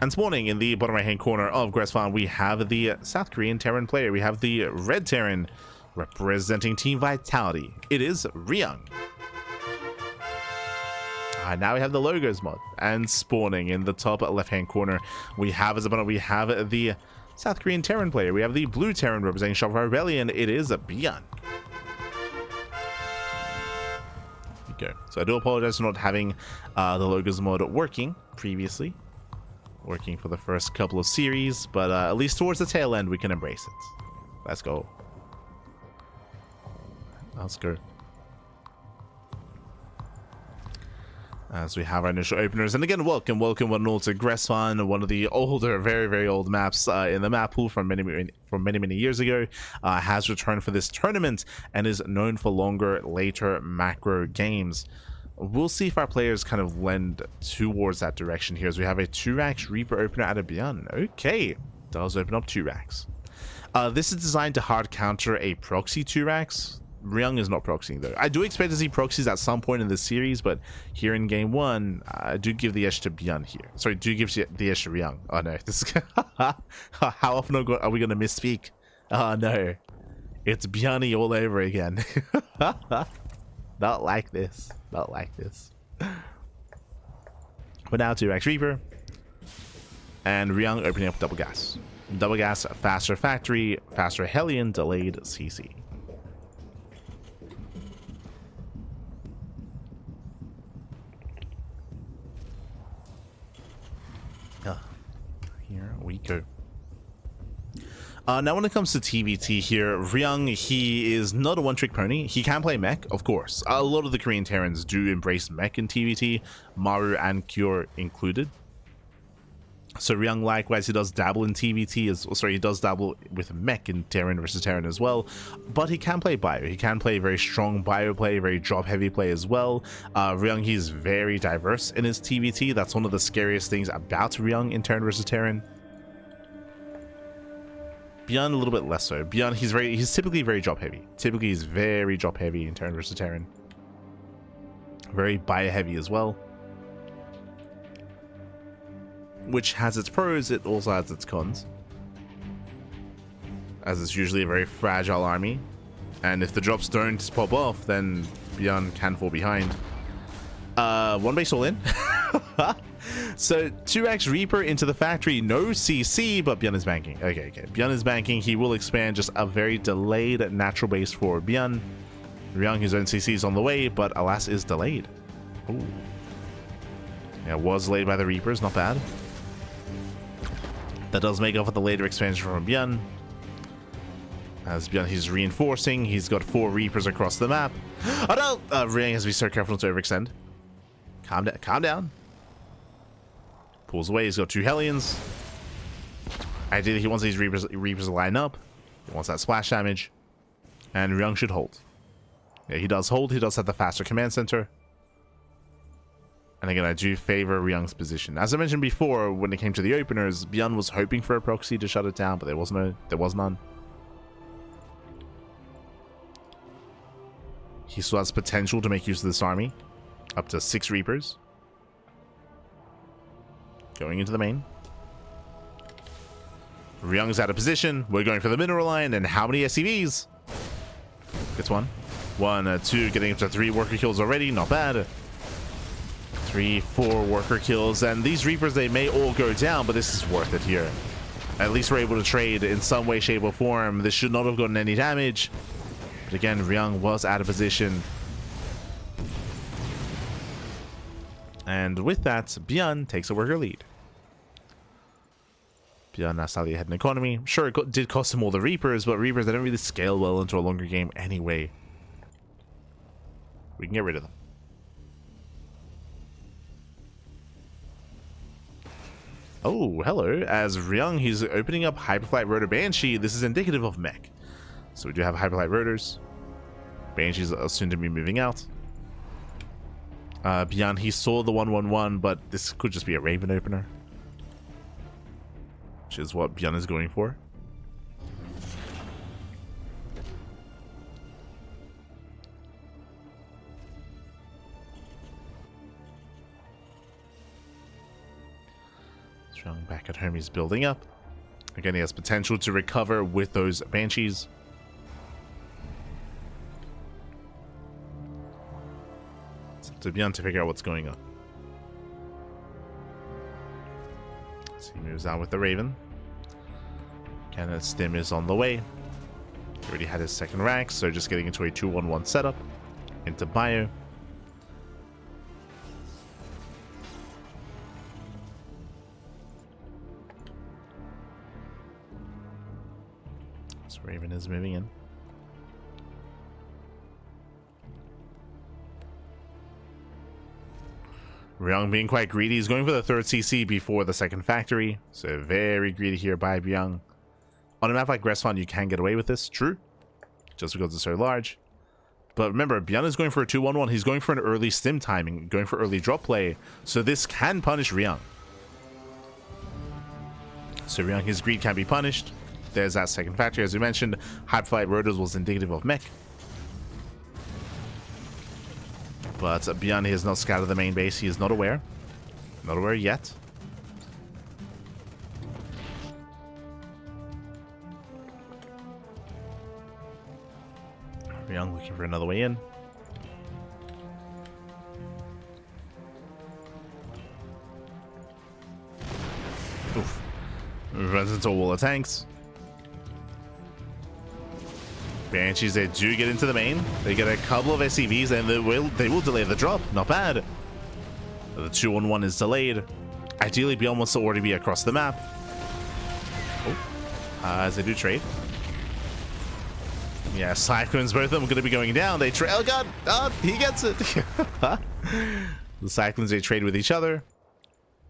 And spawning in the bottom right hand corner of Gressfan, we have the South Korean Terran player. We have the red Terran representing Team Vitality. It is Ryung. Now we have the logos mod. And spawning in the top left hand corner, we have as a opponent, we have the South Korean Terran player. We have the blue Terran representing Shopify Rebellion. It is ByuN. Okay, so I do apologize for not having the logos mod working previously. Working for the first couple of series, but at least towards the tail end we can embrace it. Let's go. Let's go. As we have our initial openers, and again, welcome one and all to Gressfan, one of the older, very old maps in the map pool from many years ago. Has returned for this tournament and is known for longer, later macro games. We'll see if our players kind of lend towards that direction here, as we have a 2-racks Reaper opener out of ByuN. Okay, does open up 2 racks. This is designed to hard counter a proxy 2-racks. Ryung is not proxying though. I do expect to see proxies at some point in this series, but here in game 1, I do give the edge to ByuN here. Sorry, do give the edge to Ryung. Oh no, this is how often are we gonna misspeak? Oh no, it's ByuN all over again. Not like this. Not like this. But now 2-racks Reaper. And Ryung opening up double gas. Double gas, faster factory, faster Hellion, delayed CC. Here we go. Now when it comes to TvT here, Ryung, he is not a one-trick pony. He can play mech, of course. A lot of the Korean Terrans do embrace mech in TvT, Maru and Kure included. So Ryung, likewise, he does dabble in TvT, he does dabble with mech in Terran versus Terran as well. But he can play bio. He can play very strong bio play, very drop-heavy play as well. Ryung, he's very diverse in his TvT. That's one of the scariest things about Ryung in Terran versus Terran. ByuN a little bit less so. ByuN, he's typically very drop heavy. Typically he's very drop heavy in Terran versus Terran. Very bio heavy as well. Which has its pros, it also has its cons. As it's usually a very fragile army. And if the drops don't pop off, then ByuN can fall behind. One base all in. So 2-racks Reaper into the factory, no CC, but ByuN is banking. Okay. ByuN is banking. He will expand, just a very delayed natural base for ByuN. Ryung, his own CC is on the way, but alas is delayed. Ooh. Yeah, was delayed by the Reapers, not bad. That does make up for the later expansion from ByuN. As ByuN, he's reinforcing. He's got 4 Reapers across the map. Oh no! Ryung has to be so careful not to overextend. Calm down. Pulls away. He's got 2 Hellions. Ideally, he wants these Reapers to line up. He wants that splash damage. And Ryung should hold. Yeah, he does hold. He does have the faster command center. And again, I do favor Ryung's position. As I mentioned before, when it came to the openers, ByuN was hoping for a proxy to shut it down, but there was none. He still has potential to make use of this army. Up to 6 Reapers. Going into the main. Ryung's out of position. We're going for the mineral line. And how many SCVs? Gets 1. 1, 2, getting up to 3 worker kills already. Not bad. 3, 4 worker kills. And these Reapers, they may all go down, but this is worth it here. At least we're able to trade in some way, shape, or form. This should not have gotten any damage. But again, Ryung was out of position. And with that, ByuN takes a worker lead. ByuN now slightly ahead in economy. Sure, it did cost him all the Reapers, but Reapers, they don't really scale well into a longer game anyway. We can get rid of them. Oh, hello. As Ryung, he's opening up Hyperflight Rotor Banshee. This is indicative of mech. So we do have Hyperflight Rotors. Banshees are soon to be moving out. ByuN, he saw the 111, but this could just be a Raven opener. Which is what ByuN is going for. Ryung back at home, he's building up. Again, he has potential to recover with those Banshees. It's up to ByuN to figure out what's going on. So he moves out with the Raven. Again, Stim is on the way. He already had his second rank, so just getting into a 2-1-1 setup. Into ByuN. So Raven is moving in. Ryung being quite greedy. He's going for the third CC before the second factory. So very greedy here by ByuN. On a map like Respawn, you can get away with this. True. Just because it's so large. But remember, ByuN is going for a 2-1-1. He's going for an early stim timing. Going for early drop play. So this can punish Ryung. So Ryung, his greed can be punished. There's that second factory. As we mentioned, Hyperflight Rotors was indicative of mech. But ByuN, he has not scouted the main base. He is not aware. Not aware yet. Ryung looking for another way in. Oof. Runs into a wall of tanks. Banshees, they do get into the main. They get a couple of SCVs and they will delay the drop. Not bad. The 2-1-1 is delayed. Ideally, ByuN wants to already be across the map. Oh. As they do trade. Yeah, Cyclones, both of them are going to be going down. They trade. Oh god! Oh, he gets it! The Cyclones, they trade with each other.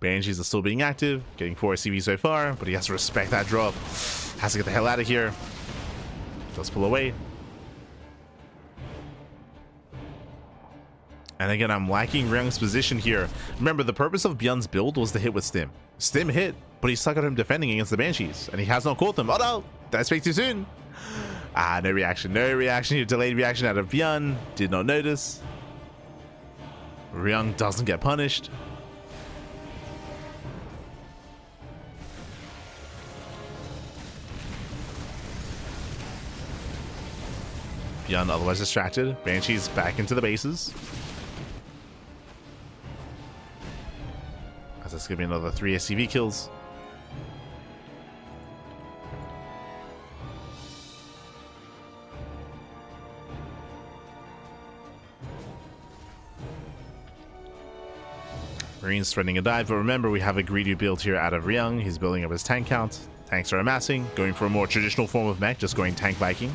Banshees are still being active, getting 4 SCVs so far, but he has to respect that drop. Has to get the hell out of here. Does pull away. And again, I'm liking Ryung's position here. Remember, the purpose of ByuN's build was to hit with Stim. Stim hit, but he's stuck at him defending against the Banshees, and he has not caught them. Oh no! Did I speak too soon? Ah, no reaction. No reaction here. Delayed reaction out of ByuN. Did not notice. Ryung doesn't get punished. ByuN otherwise distracted. Banshees back into the bases. As that's going to be another 3 SCV kills. Marines threatening a dive, but remember, we have a greedy build here out of Ryung. He's building up his tank count. Tanks are amassing, going for a more traditional form of mech, just going tank Viking.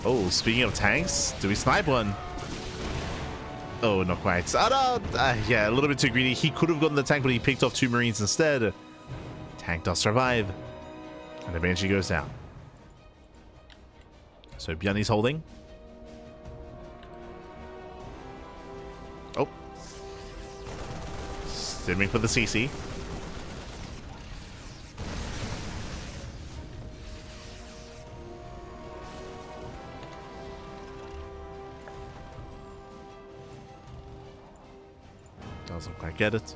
Oh, speaking of tanks, do we snipe one? Oh, not quite. Oh, no! Yeah, a little bit too greedy. He could have gotten the tank, but he picked off 2 Marines instead. Tank does survive. And the Banshee goes down. So ByuN is holding. Oh. Stimming for the CC. Doesn't quite get it.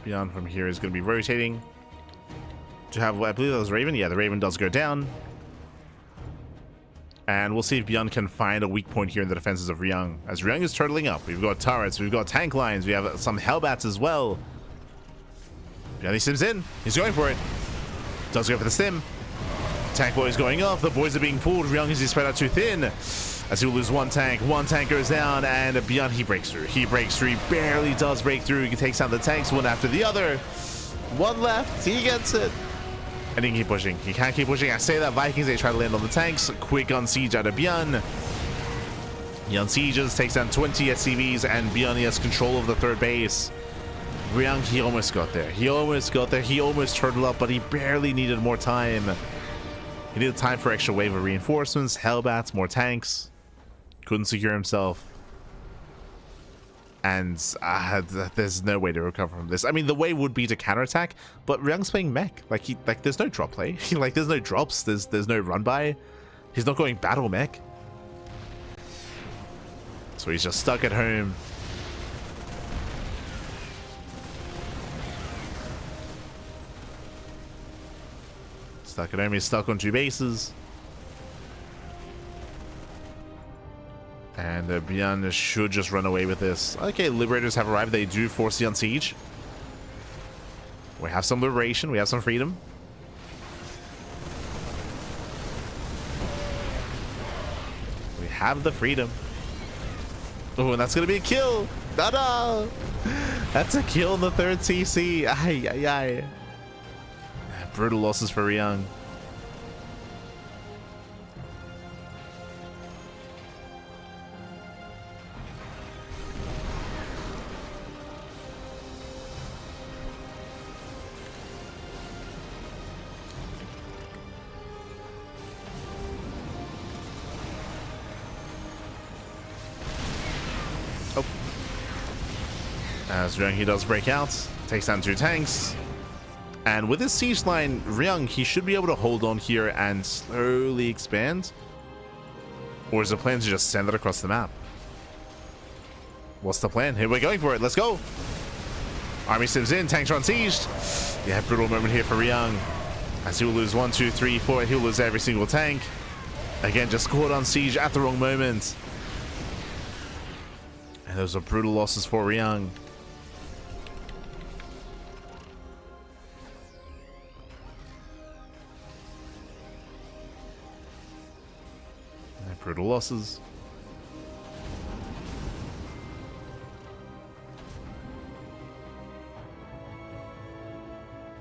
ByuN from here is going to be rotating to have, I believe that was Raven. Yeah, the Raven does go down. And we'll see if ByuN can find a weak point here in the defenses of Ryung. As Ryung is turtling up, we've got turrets, we've got tank lines, we have some Hellbats as well. ByuN stims in. He's going for it. Does go for the stim. Tank boy is going off. The boys are being pulled. Ryung is spread out too thin. As he will lose one tank goes down, and ByuN, he breaks through. He breaks through. He barely does break through. He takes out the tanks one after the other. One left. He gets it. And he can keep pushing. He can't keep pushing. I say that Vikings, they try to land on the tanks. Quick on siege out of ByuN. ByuN sieges, takes down 20 SCVs, and ByuN has control of the third base. Ryung, he almost got there. He almost turtled up, but he barely needed more time. He needed time for extra wave of reinforcements, Hellbats, more tanks. Couldn't secure himself. And there's no way to recover from this. I mean, the way would be to counterattack, but Ryung's playing mech. Like there's no drop play. Like there's no drops. There's no run by. He's not going battle mech. So he's just stuck at home. Stuck at home. He's stuck on 2 bases. And ByuN should just run away with this. Okay, Liberators have arrived. They do force the unsiege. We have some liberation. We have some freedom. We have the freedom. Oh, and that's going to be a kill. No. That's a kill in the 3rd CC. Ay, ay, ay. Brutal losses for Ryung. As Ryung, he does break out, takes down 2 tanks. And with his siege line, Ryung, he should be able to hold on here and slowly expand. Or is the plan to just send it across the map? What's the plan? Here, we're going for it. Let's go. Army sims in, tanks are unsieged. Yeah, brutal moment here for Ryung. As he will lose 1, 2, 3, 4. He'll lose every single tank. Again, just caught on siege at the wrong moment. And those are brutal losses for Ryung. Brutal losses.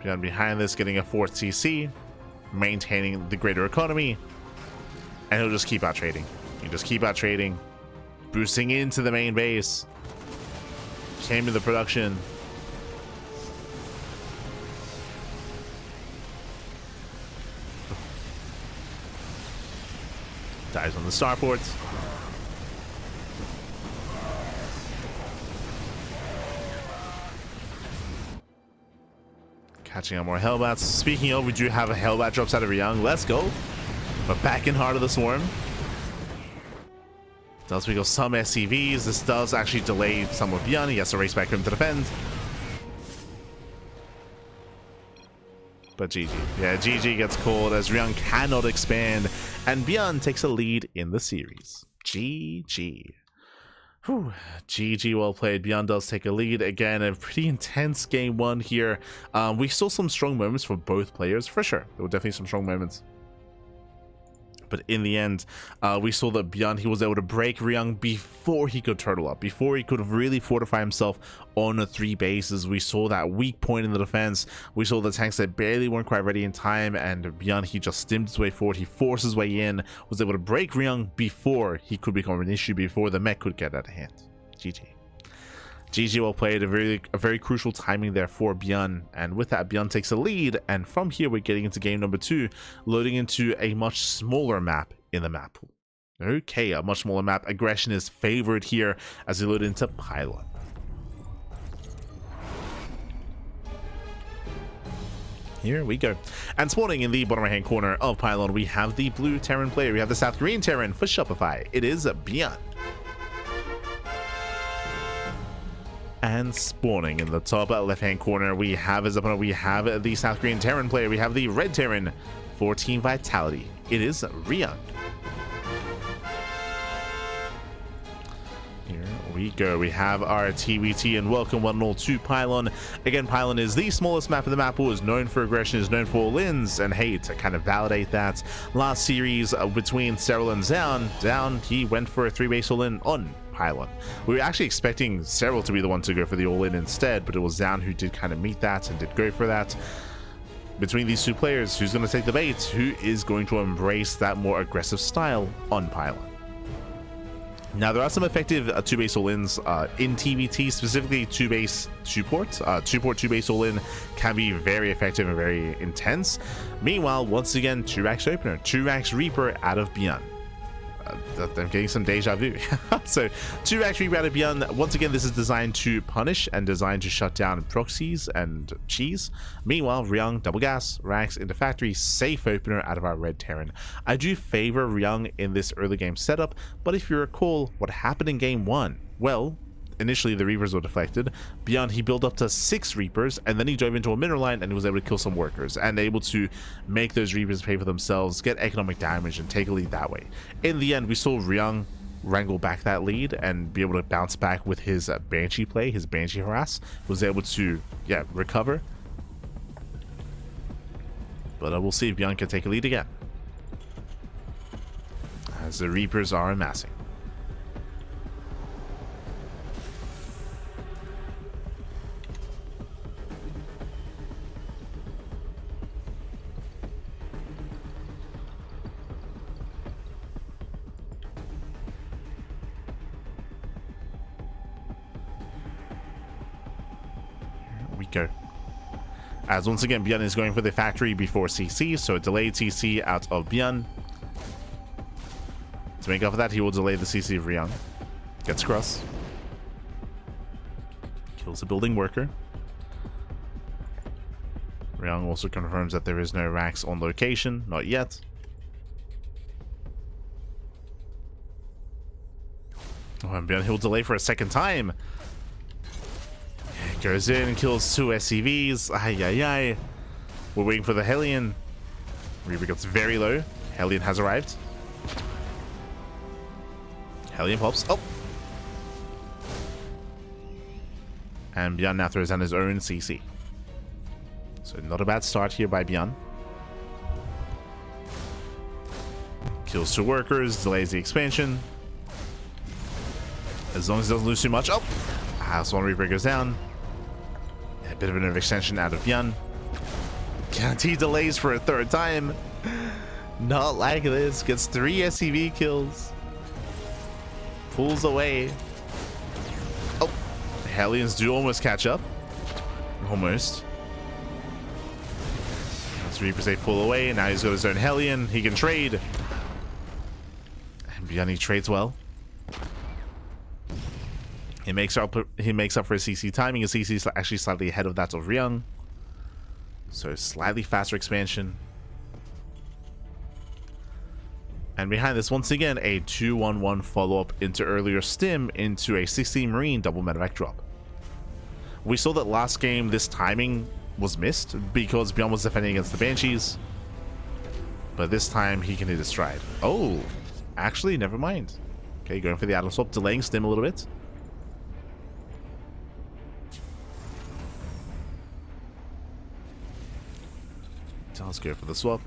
ByuN behind this, getting a 4th CC, maintaining the greater economy, and he'll just keep out trading. He'll just keep out trading, boosting into the main base. Came to the production. Dies on the starports. Catching up more Hellbats. Speaking of, we do have a Hellbat drops out of Ryung. Let's go. But back in Heart of the Swarm. Does we go some SCVs. This does actually delay some of ByuN. He has to race back home to defend. But GG. Yeah, GG gets called as Ryung cannot expand. And ByuN takes a lead in the series. GG. Whew. GG, well played. ByuN does take a lead. Again, a pretty intense game 1 here. We saw some strong moments for both players, for sure. There were definitely some strong moments. But in the end, we saw that ByuN, he was able to break Ryung before he could turtle up, before he could really fortify himself on the 3 bases. We saw that weak point in the defense. We saw the tanks that barely weren't quite ready in time, and ByuN, he just stimmed his way forward. He forced his way in, was able to break Ryung before he could become an issue, before the mech could get out of hand. GG. GG, well played. A very crucial timing there for ByuN, and with that, ByuN takes a lead. And from here, we're getting into game number 2, loading into a much smaller map in the map pool. Okay, a much smaller map. Aggression is favored here as we load into Pylon. Here we go. And spawning in the bottom right hand corner of Pylon, we have the blue Terran player. We have the South Korean Terran for Shopify. It is ByuN. And spawning in the top left-hand corner, we have his opponent. We have the South Korean Terran player. We have the red Terran for Team Vitality. It is Ryung. Here we go. We have our TvT, and welcome one and all to Pylon. Again, Pylon is the smallest map of the map pool, is known for aggression, is known for all-ins, and hey, to kind of validate that, last series between Cyril and Down, he went for a 3-base all-in on Pylon. We were actually expecting Cyril to be the one to go for the all-in instead, but it was Down who did kind of meet that and did go for that. Between these 2 players, who's going to take the bait? Who is going to embrace that more aggressive style on Pylon? Now, there are some effective 2-base all-ins in TvT, specifically 2-base 2-port. 2-port 2-base all-in can be very effective and very intense. Meanwhile, once again, 2-Rax opener, 2-Rax Reaper out of ByuN. I'm getting some deja vu. So 2-Rax Reaper out of ByuN. Once again, this is designed to punish and designed to shut down proxies and cheese. Meanwhile, Ryung, double gas, Rax into factory, safe opener out of our red Terran. I do favor Ryung in this early game setup, but if you recall what happened in game 1, well, initially the Reapers were deflected. ByuN, he built up to 6 Reapers, and then he drove into a mineral line and he was able to kill some workers and able to make those Reapers pay for themselves, get economic damage, and take a lead that way. In the end, we saw Ryung wrangle back that lead and be able to bounce back with his Banshee play, his Banshee harass. Was able to, recover. But we'll see if ByuN can take a lead again, as the Reapers are amassing. Go. As once again, ByuN is going for the factory before CC, so a delayed CC out of ByuN. To make up for that, he will delay the CC of Ryung. Gets cross. Kills a building worker. Ryung also confirms that there is no Rax on location, not yet. Oh, and ByuN, he'll delay for a second time. Goes in and kills 2 SCVs. Ay. We're waiting for the Hellion. Reaper gets very low. Hellion has arrived. Hellion pops. Oh! And ByuN now throws down his own CC. So not a bad start here by ByuN. Kills 2 workers, delays the expansion. As long as he doesn't lose too much. Oh! House 1 Reaper goes down. A bit of an overextension out of ByuN. Guaranteed delays for a 3rd time. Not like this. Gets 3 SCV kills. Pulls away. Oh, the Hellions do almost catch up. Almost. As Reapers, they pull away. Now he's got his own Hellion. He can trade. And ByuN, he trades well. He makes up for his CC timing. His CC is actually slightly ahead of that of Ryung. So slightly faster expansion. And behind this, once again, a 2-1-1 follow-up into earlier stim into a 16 Marine double medevac drop. We saw that last game this timing was missed because ByuN was defending against the Banshees. But this time he can hit his stride. Oh, actually, never mind. Okay, going for the Atom Swap, delaying stim a little bit. Let's go for the swap.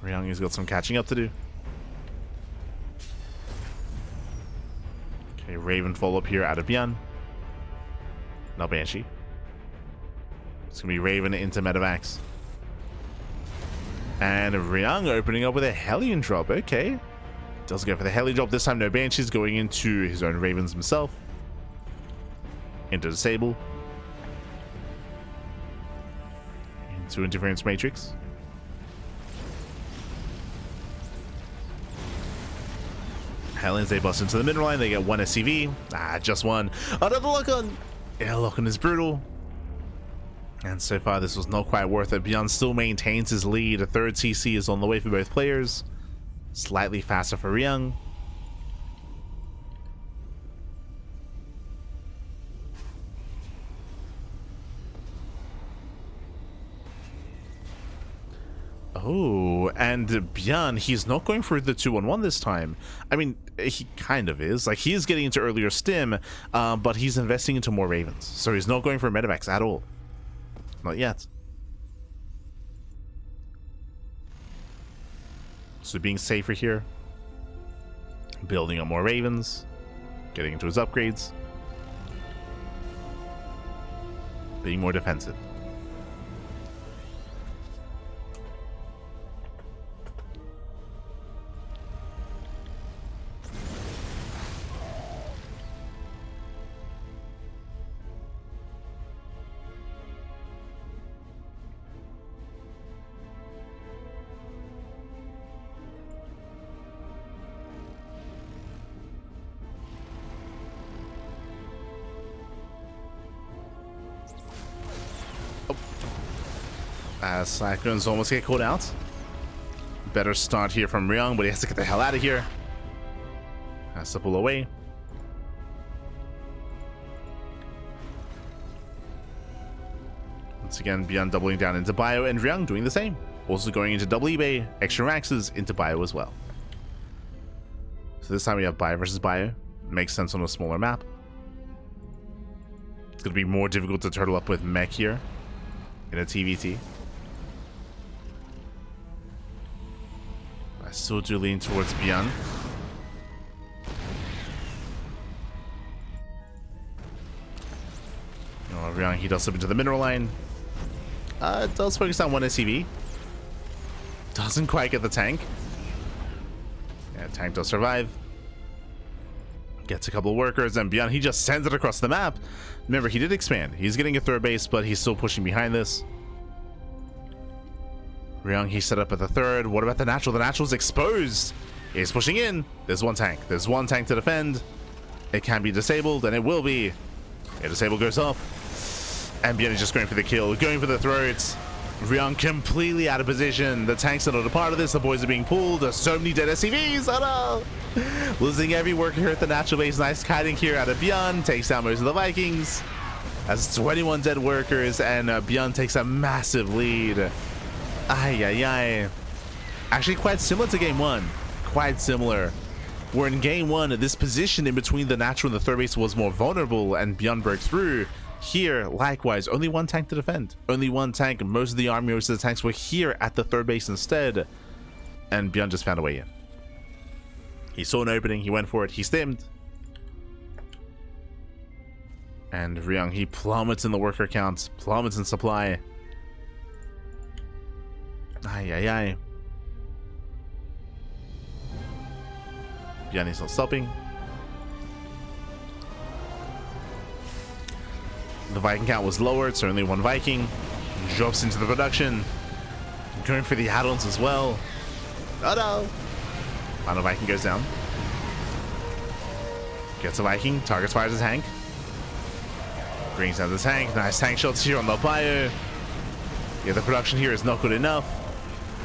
Ryung has got some catching up to do. Okay, Raven follow up here out of ByuN. Now Banshee. It's gonna be Raven into medevacs. And Ryung opening up with a Hellion drop. Okay. Does go for the Hellion drop. This time no Banshees, going into his own Ravens himself. Into disable. Into interference matrix. Hellions, they bust into the middle line. They get 1 SCV. Just 1. Another lock-on. Yeah, lock-on is brutal. And so far, this was not quite worth it. ByuN still maintains his lead. A 3rd CC is on the way for both players. Slightly faster for Ryung. Oh, and ByuN, he's not going for the 2-1-1 this time. I mean, he kind of is. Like, he is getting into earlier stim, but he's investing into more Ravens. So he's not going for medevacs at all. Not yet. So being safer here. Building up more Ravens. Getting into his upgrades. Being more defensive. As Cyclones almost get caught out. Better start here from Ryung, but he has to get the hell out of here. Has to pull away. Once again, ByuN doubling down into Bio, and Ryung doing the same. Also going into double eBay, extra axes into Bio as well. So this time we have Bio versus Bio. Makes sense on a smaller map. It's going to be more difficult to turtle up with mech here in a TvT. I still do lean towards ByuN. Ryung, he does slip into the mineral line. Does focus on one SCV. Doesn't quite get the tank. Yeah, tank does survive. Gets a couple of workers, and ByuN, he just sends it across the map. Remember, he did expand. He's getting a third base, but he's still pushing behind this. Ryung, he set up at the third. What about the natural? The natural's exposed. He's pushing in. There's one tank. There's one tank to defend. It can be disabled, and it will be. A disable goes off. And ByuN is just going for the kill, going for the throats. Ryung completely out of position. The tanks are not a part of this. The boys are being pulled. There's so many dead SCVs. Oh no! Losing every worker here at the natural base. Nice kiting here out of ByuN. Takes down most of the Vikings. Has 21 dead workers, and ByuN takes a massive lead. Ay, ay, ay. Actually, quite similar to game one. Quite similar. Where in game one, this position in between the natural and the third base was more vulnerable, and ByuN broke through. Here, likewise, only one tank to defend. Only one tank. Most of the army, most of the tanks were here at the third base instead. And ByuN just found a way in. He saw an opening. He went for it. He stimmed. And Ryung, he plummets in the worker count. Plummets in supply. Ay, ay, ay. ByuN is not stopping. The Viking count was lowered, so only one Viking. Drops into the production. Going for the add-ons as well. Oh no! Final Viking goes down. Gets a Viking. Targets fires a tank. Brings down the tank. Nice tank shots here on the Bio. Yeah, the production here is not good enough.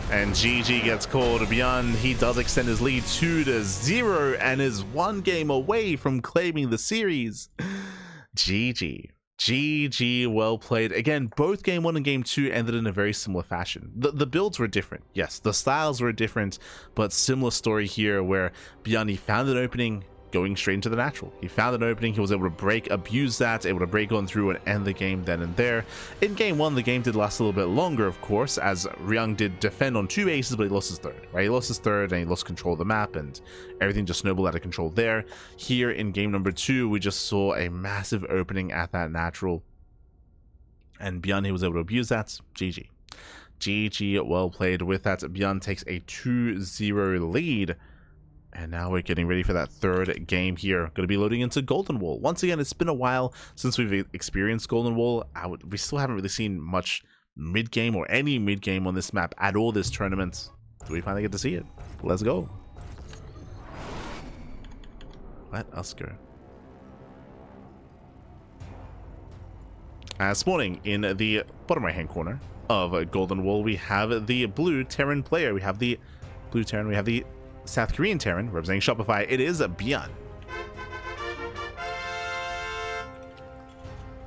And GG gets called. ByuN, he does extend his lead 2-0 and is one game away from claiming the series. GG. GG, well played. Again, both game 1 and game 2 ended in a very similar fashion. The builds were different. Yes, the styles were different, but similar story here where ByuN, he found an opening going straight into the natural. He found an opening, he was able to break, abuse that, able to break on through and end the game then and there. In game 1, the game did last a little bit longer, of course, as Ryung did defend on 2 bases, but he lost his third, right? He lost his third and he lost control of the map, and everything just snowballed out of control there. Here in game number 2, we just saw a massive opening at that natural, and ByuN, he was able to abuse that. GG. GG, well played. With that, ByuN takes a 2-0 lead. And now we're getting ready for that third game here. Going to be loading into Golden Wall. Once again, it's been a while since we've experienced Golden Wall. We still haven't really seen much mid-game or any mid-game on this map at all this tournament. Do we finally get to see it? Let's go. Let us go. Spawning in the bottom right-hand corner of Golden Wall, we have the blue Terran player. We have the blue Terran. We have the South Korean Terran representing Shopify. It is ByuN.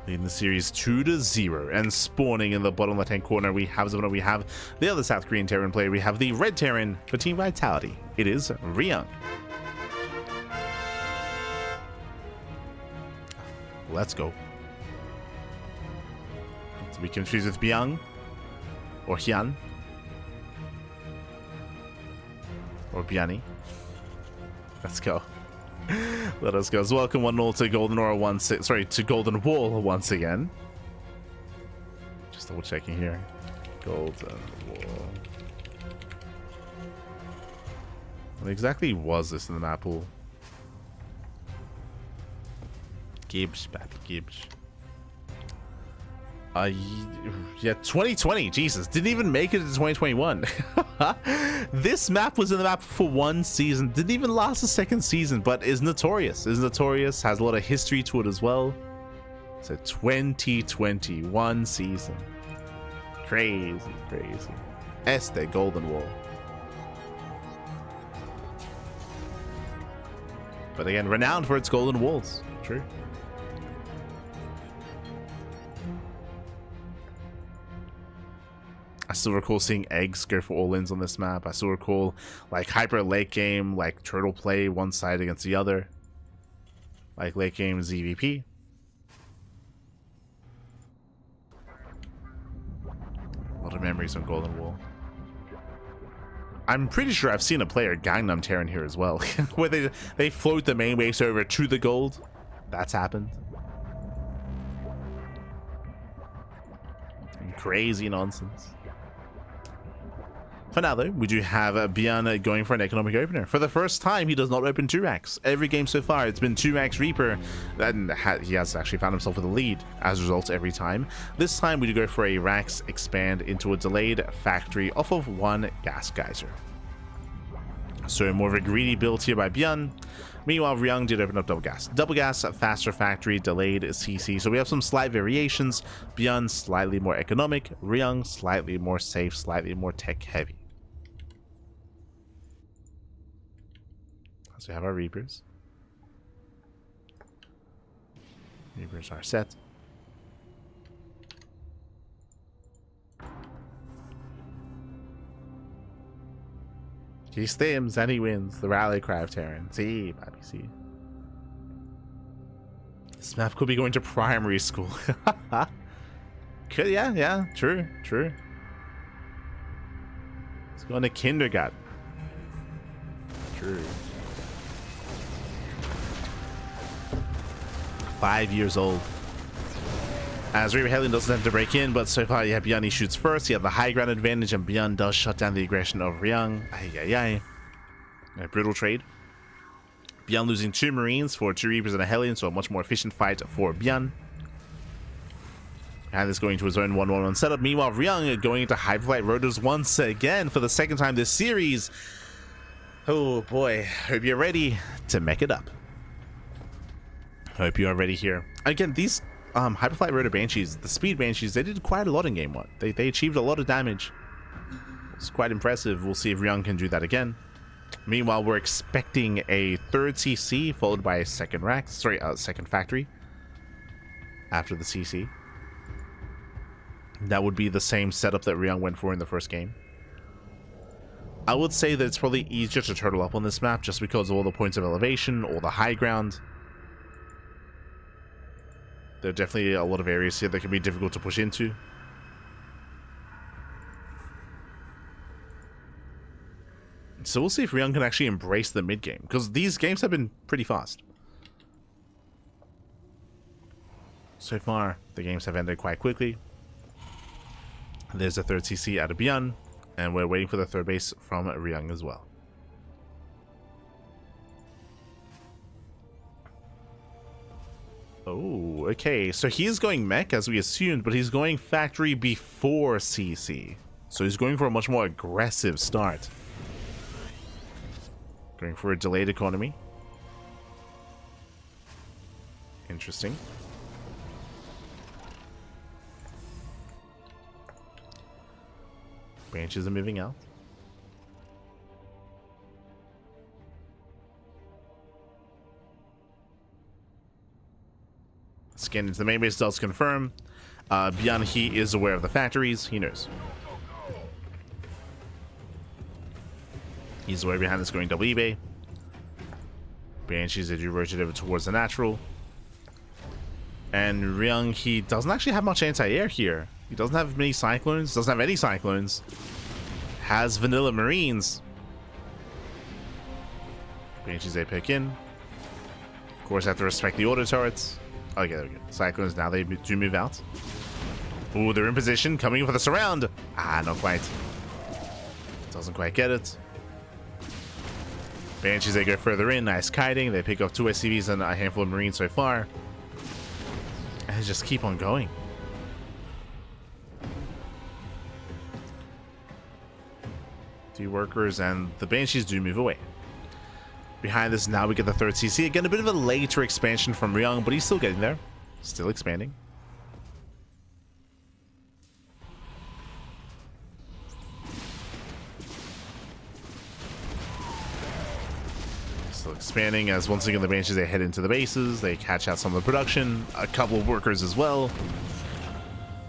Leading the series 2-0, and spawning in the bottom left-hand corner, we have the other South Korean Terran player. We have the red Terran for Team Vitality. It is Ryung. Let's go. To be confused with ByuN or Hyun. Or ByuN. Let's go. Let us go. So welcome 1-0 to Golden Aura to Golden Wall once again. Just double checking here. Golden Wall. What exactly was this in the map pool? Gibbs, Pappy Gibbs. Yeah, 2020. Jesus, didn't even make it to 2021. This map was in the map for 1 season, didn't even last a second season, but is notorious. Has a lot of history to it as well. It's a 2021 season. Crazy, crazy. Este Golden Wall. But again, renowned for its golden walls. True. I still recall seeing eggs go for all-ins on this map. I still recall like hyper late game, like turtle play one side against the other. Like late game ZVP. A lot of memories on Golden Wall. I'm pretty sure I've seen a player Gangnam Terran here as well, where they float the main base over to the gold. That's happened. Crazy nonsense. For now, though, we do have ByuN going for an economic opener. For the first time, he does not open 2 racks. Every game so far, it's been 2 racks Reaper, and he has actually found himself with a lead as a result every time. This time, we do go for a racks expand into a delayed factory off of 1 gas geyser. So more of a greedy build here by ByuN. Meanwhile, Ryung did open up double gas. Double gas, faster factory, delayed CC. So we have some slight variations. ByuN slightly more economic. Ryung slightly more safe, slightly more tech heavy. So we have our Reapers. Reapers are set. He stims and he wins the Rally Cry of Terran. See, baby, see. This map could be going to primary school. Could, yeah, true. It's going to kindergarten. True. 5 years old. As Reaper Hellion doesn't have to break in, but so far, yeah, ByuN shoots first. You have the high ground advantage, and ByuN does shut down the aggression of Ryung. A brutal trade. ByuN losing 2 Marines for 2 Reapers and a Hellion, so a much more efficient fight for ByuN. And this going to his own 1-1-1 setup. Meanwhile, Ryung going into Hyperflight Rotors once again for the 2nd time this series. Oh boy, hope you're ready to mech it up. Hope you are ready here. Again, these Hyperflight Rotor Banshees, the Speed Banshees, they did quite a lot in Game 1. They achieved a lot of damage. It's quite impressive. We'll see if Ryung can do that again. Meanwhile, we're expecting a 3rd CC followed by a 2nd rack. Sorry, 2nd factory after the CC. That would be the same setup that Ryung went for in the first game. I would say that it's probably easier to turtle up on this map just because of all the points of elevation, all the high ground. There are definitely a lot of areas here that can be difficult to push into. So we'll see if Ryung can actually embrace the mid game, because these games have been pretty fast. So far, the games have ended quite quickly. There's a 3rd CC out of ByuN, and we're waiting for the 3rd base from Ryung as well. Oh, okay. So he's going mech as we assumed, but he's going factory before CC. So he's going for a much more aggressive start. Going for a delayed economy. Interesting. Branches are moving out. Scan into the main base does confirm. ByuN, he is aware of the factories. He knows. He's aware behind this going double eBay. Banshees, they do rotate over towards the natural. And Ryung, he doesn't actually have much anti-air here. He doesn't have many cyclones, doesn't have any cyclones. Has vanilla Marines. Banshees, they pick in. Of course, have to respect the auto turrets. Okay, there we go. Cyclones, now they do move out. Ooh, they're in position, coming in for the surround. Ah, not quite. Doesn't quite get it. Banshees, they go further in. Nice kiting. They pick up 2 SCVs and a handful of Marines so far. And they just keep on going. Two workers, and the Banshees do move away. Behind this, now we get the 3rd CC. Again, a bit of a later expansion from Ryung, but he's still getting there. Still expanding. expanding as once again the Banshees, they head into the bases, they catch out some of the production, a couple of workers as well.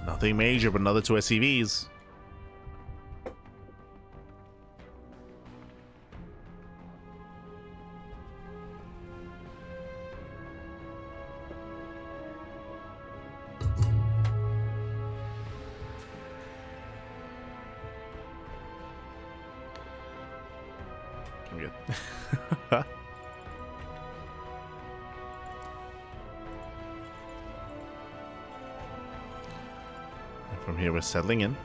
Nothing major, but another 2 SCVs. Good. From here, we're settling in.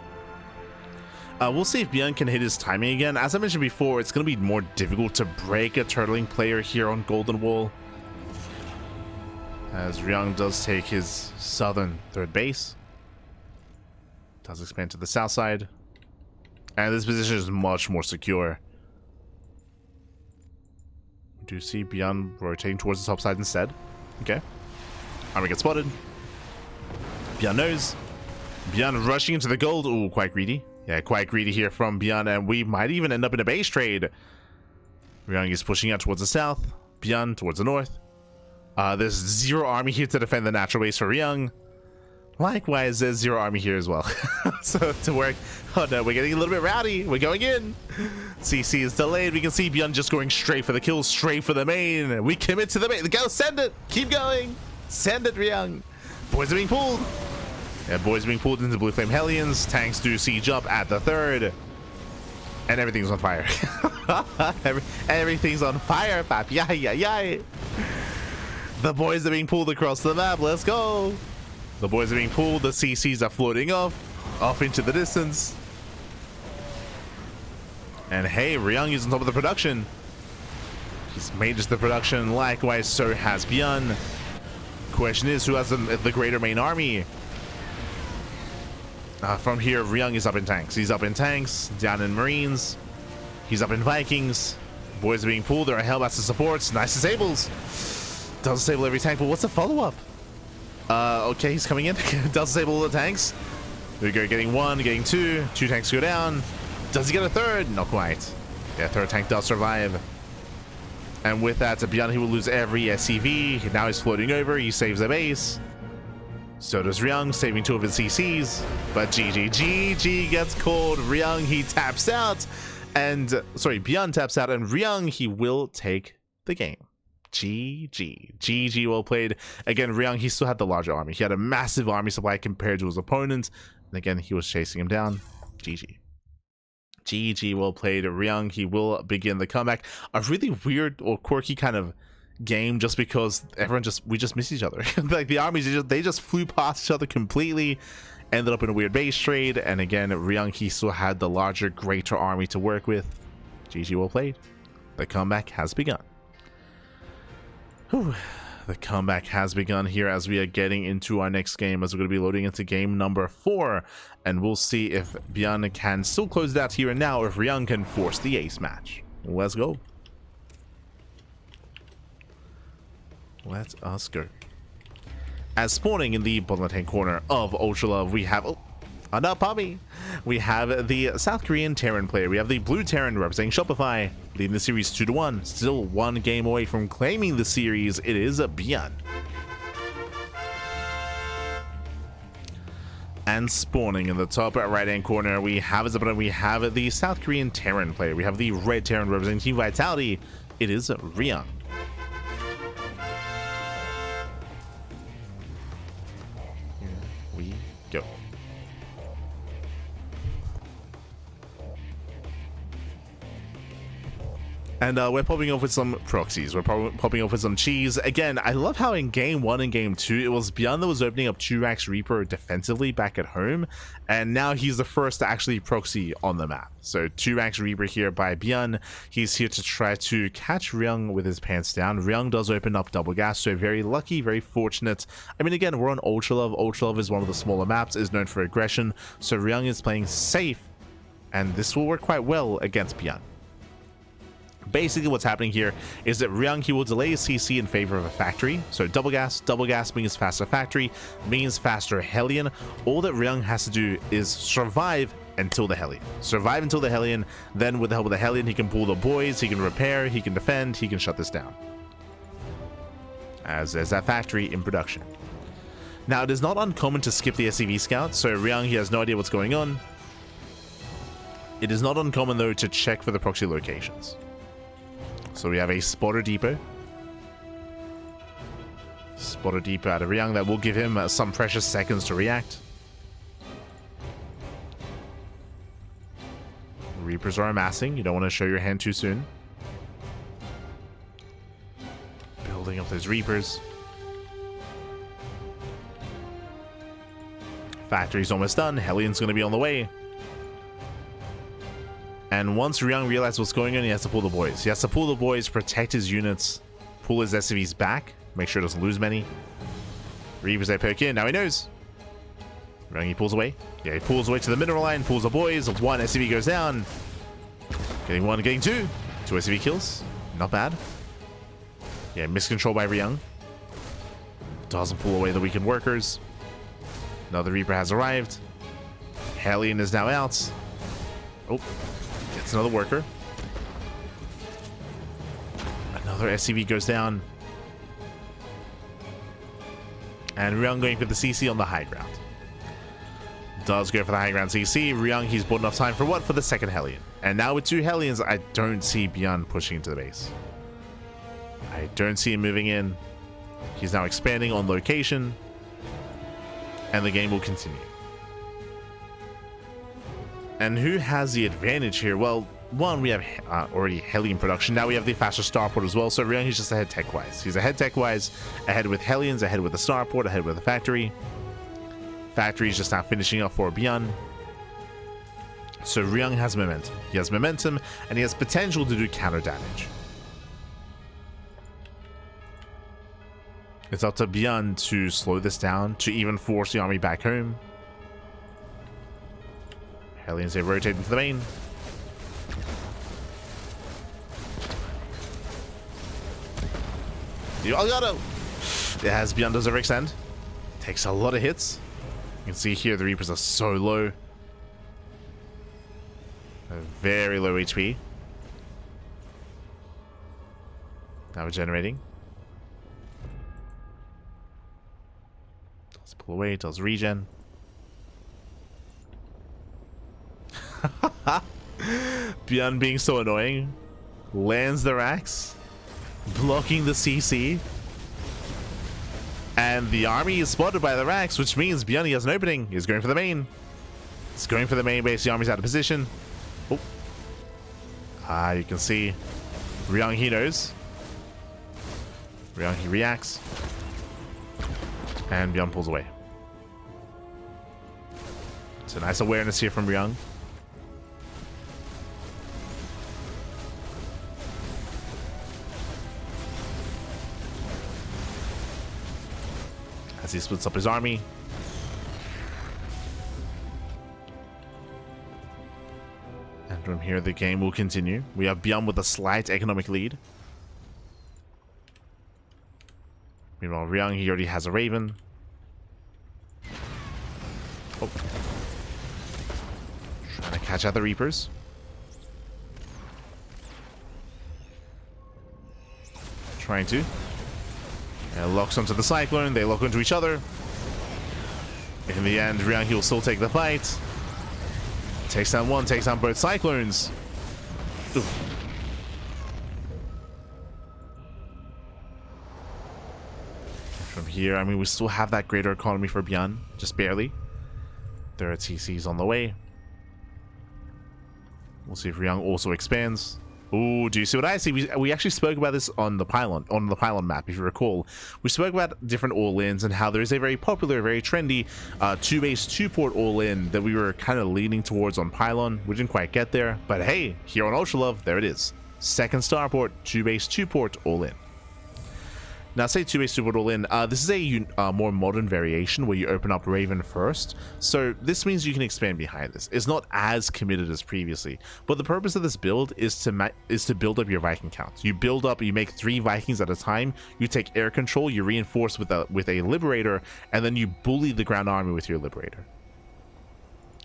We'll see if ByuN can hit his timing again. As I mentioned before, it's going to be more difficult to break a turtling player here on Golden Wall, as Ryung does take his southern third base. Does expand to the south side. And this position is much more secure. We do see ByuN rotating towards the top side instead. Okay. Army gets spotted. ByuN knows. ByuN rushing into the gold. Ooh, quite greedy. Yeah, quite greedy here from ByuN, and we might even end up in a base trade. Ryung is pushing out towards the south. ByuN towards the north. There's 0 army here to defend the natural base for Ryung. Likewise, there's 0 army here as well. So to work. Oh no, we're getting a little bit rowdy. We're going in. CC is delayed. We can see ByuN just going straight for the kill, straight for the main. We commit to the main. Go, send it. Keep going. Send it, Ryung. Boys are being pulled. Yeah, boys being pulled into Blue Flame Hellions. Tanks do siege up at the third. And everything's on fire. Everything's on fire, pap. Yay, yay, yay. The boys are being pulled across the map. Let's go. The boys are being pulled. The CCs are floating off into the distance. And hey, Ryung is on top of the production. He's made just the production. Likewise, so has ByuN. Question is, who has the greater main army? From here, Ryung is up in tanks. He's up in tanks, down in Marines. He's up in Vikings. Boys are being pulled. There are Hellmaster supports. Nice disables. Does disable every tank, but what's the follow-up? Okay, he's coming in. Does disable all the tanks. There we go, getting 1, getting 2. 2 tanks go down. Does he get a third? Not quite. Yeah, third tank does survive. And with that, ByuN, he will lose every SCV. Now he's floating over. He saves the base. So does Ryung, saving 2 of his CCs. But GG gets called. Ryung, he taps out. And, sorry, ByuN taps out. And Ryung, he will take the game. GG, well played. Again, Ryung, he still had the larger army. He had a massive army supply compared to his opponent. And again, he was chasing him down. GG, well played. Ryung, he will begin the comeback. A really weird or quirky kind of game, just because we just miss each other. Like the armies, they just flew past each other completely. Ended up in a weird base trade. And again, Ryung, he still had the larger, greater army to work with. GG, well played. The comeback has begun. Whew. The comeback has begun here as we are getting into our next game, as we're going to be loading into game number 4, and we'll see if ByuN can still close it out here and now, or if Ryung can force the ace match. Let's go. Let us go. As spawning in the bottom left-hand corner of Ultra Love, we have... Oh no, Pommy! We have the South Korean Terran player. We have the blue Terran representing Shopify, leading the series 2-1. Still 1 game away from claiming the series. It is ByuN. And spawning in the top right-hand corner, we have the South Korean Terran player. We have the red Terran representing Team Vitality. It is Ryung. Here we go. And we're popping off with some proxies. We're popping off with some cheese. Again, I love how in game 1 and game 2, it was ByuN that was opening up 2-Rax Reaper defensively back at home. And now he's the first to actually proxy on the map. So 2-Rax Reaper here by ByuN. He's here to try to catch Ryung with his pants down. Ryung does open up double gas, so very lucky, very fortunate. I mean, again, we're on Ultra Love. Ultra Love is one of the smaller maps, is known for aggression. So Ryung is playing safe, and this will work quite well against ByuN. Basically what's happening here is that Ryung, he will delay his CC in favor of a factory. So double gas means faster factory, means faster Hellion. All that Ryung has to do is survive until the Hellion. Survive until the Hellion, then with the help of the Hellion, he can pull the boys, he can repair, he can defend, he can shut this down. As there's that factory in production. Now, it is not uncommon to skip the SCV scout, so Ryung, he has no idea what's going on. It is not uncommon, though, to check for the proxy locations. So we have a spotter depot. Spotter depot out of Ryung that will give him some precious seconds to react. Reapers are amassing. You don't want to show your hand too soon. Building up those Reapers. Factory's almost done. Hellion's going to be on the way. And once Ryung realizes what's going on, he has to pull the boys. He has to pull the boys, protect his units, pull his SCVs back, make sure he doesn't lose many. Reapers, they poke in. Now he knows. Ryung, he pulls away. Yeah, he pulls away to the mineral line, pulls the boys. One SCV goes down. Getting one, getting two. Two SCV kills. Not bad. Yeah, miscontrol by Ryung. Doesn't pull away the weakened workers. Another Reaper has arrived. Hellion is now out. Oh, gets another worker. Another SCV goes down. And Ryung going for the CC on the high ground. Does go for the high ground CC. Ryung, he's bought enough time for what? For the second Hellion. And now with two Hellions, I don't see ByuN pushing into the base. I don't see him moving in. He's now expanding on location. And the game will continue. And who has the advantage here? Well, one, we have already Hellion production. Now we have the faster starport as well. So Ryung, he's just ahead tech-wise. He's ahead tech-wise, ahead with Hellions, ahead with the starport, ahead with the factory. Factory is just now finishing up for ByuN. So Ryung has momentum. He has momentum, and he has potential to do counter damage. It's up to ByuN to slow this down, to even force the army back home. Hellions, they rotate into the main. The Algado! It has ByuN does overextend. Takes a lot of hits. You can see here the Reapers are so low. They're very low HP. Now we're generating. Let's pull away, does regen. ByuN being so annoying. Lands the racks. Blocking the CC. And the army is spotted by the racks, which means ByuN has an opening. He's going for the main. He's going for the main base. The army's out of position. Oh. You can see Ryung, he knows. Ryung, he reacts. And ByuN pulls away. It's a nice awareness here from Ryung. As he splits up his army. And from here, the game will continue. We have ByuN with a slight economic lead. Meanwhile, Ryung, he already has a Raven. Oh. Trying to catch out the Reapers. Trying to. And locks onto the Cyclone. They lock onto each other. In the end, Ryung, he will still take the fight. Takes down one, takes down both Cyclones. Ooh. From here, I mean, we still have that greater economy for ByuN, just barely. There are TCs on the way. We'll see if Ryung also expands. Ooh, do you see what I see? We actually spoke about this on the pylon map, if you recall. We spoke about different all-ins and how there's a very popular, very trendy 2-base 2-port all-in that we were kind of leaning towards on pylon. We didn't quite get there, but hey, here on Ultra Love, there it is. Second starport, 2-base 2-port all-in. Now, say 2-base 2-port all-in, this is a more modern variation where you open up Raven first. So this means you can expand behind this. It's not as committed as previously, but the purpose of this build is to build up your Viking count. You build up, you make 3 Vikings at a time. You take air control, you reinforce with a Liberator, and then you bully the ground army with your Liberator.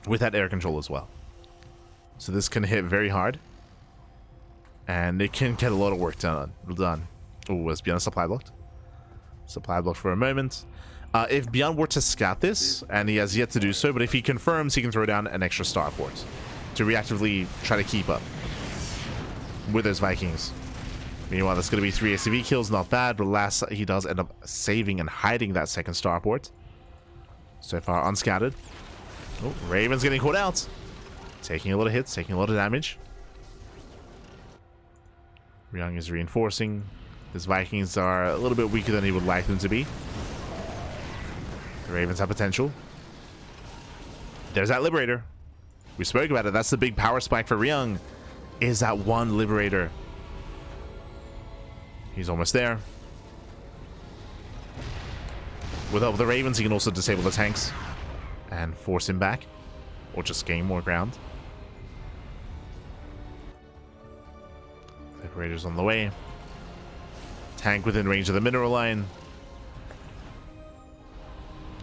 With that air control as well. So this can hit very hard. And it can get a lot of work done. Oh, was ByuN supply blocked? Supply blocked for a moment. If ByuN were to scout this, and he has yet to do so, but if he confirms, he can throw down an extra starport to reactively try to keep up with those Vikings. Meanwhile, that's going to be 3 ACV kills, not bad, but last he does end up saving and hiding that second starport. So far, unscattered. Oh, Raven's getting caught out. Taking a lot of hits, taking a lot of damage. Ryung is reinforcing. His Vikings are a little bit weaker than he would like them to be. The Ravens have potential. There's that Liberator. We spoke about it. That's the big power spike for Ryung. Is that one Liberator. He's almost there. With help of the Ravens, he can also disable the tanks and force him back. Or just gain more ground. Liberator's on the way. Tank within range of the mineral line.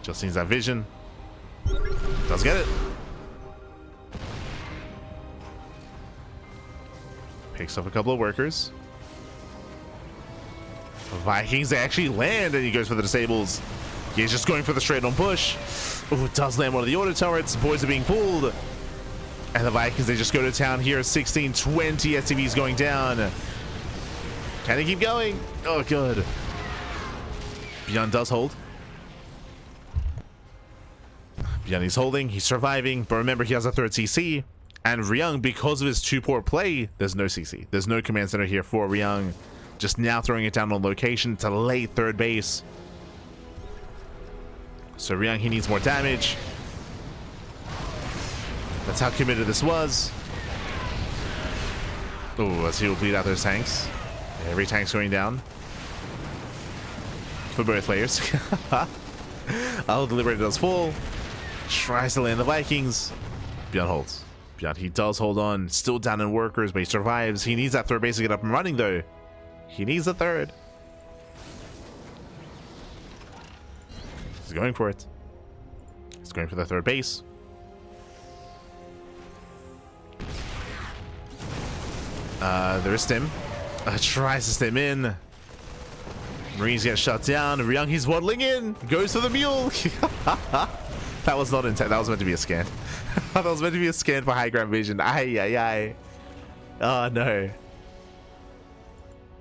Just needs that vision. Does get it. Picks up a couple of workers. The Vikings, they actually land, and he goes for the disables. He's just going for the straight on push. Oh, it does land one of the auto turrets. Boys are being pulled. And the Vikings, they just go to town here. 16, 20 SCVs going down. Can he keep going? Oh, good. ByuN does hold. ByuN is holding. He's surviving. But remember, he has a third CC. And Ryung, because of his 2-port play, there's no CC. There's no command center here for Ryung. Just now throwing it down on location to late third base. So Ryung, he needs more damage. That's how committed this was. Oh, as he will bleed out those tanks. Every tank's going down. For both players. Oh, the Liberator does fall. Tries to land the Vikings. ByuN holds. ByuN, he does hold on. Still down in workers, but he survives. He needs that third base to get up and running, though. He needs a third. He's going for it. He's going for the third base. There is Stim. Tries to stim in. Marines get shut down. Ryung, he's waddling in. Goes for the mule. That was not intent. That was meant to be a scan. That was meant to be a scan for high ground vision. Ay, ay, ay. Oh, no.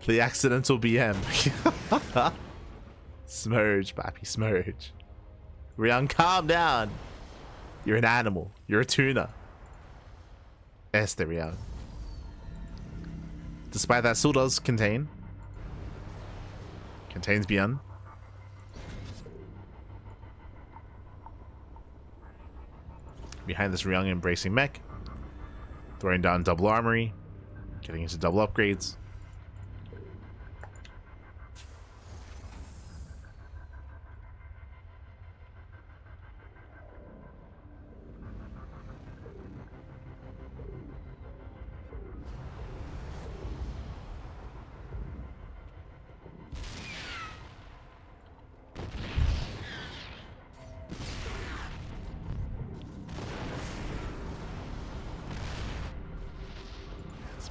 The accidental BM. Smurge, papi, smurge. Ryung, calm down. You're an animal. You're a tuna. Este Ryung. Despite that, still does contain. Contains ByuN. Behind this Ryung embracing mech. Throwing down double armory. Getting into double upgrades.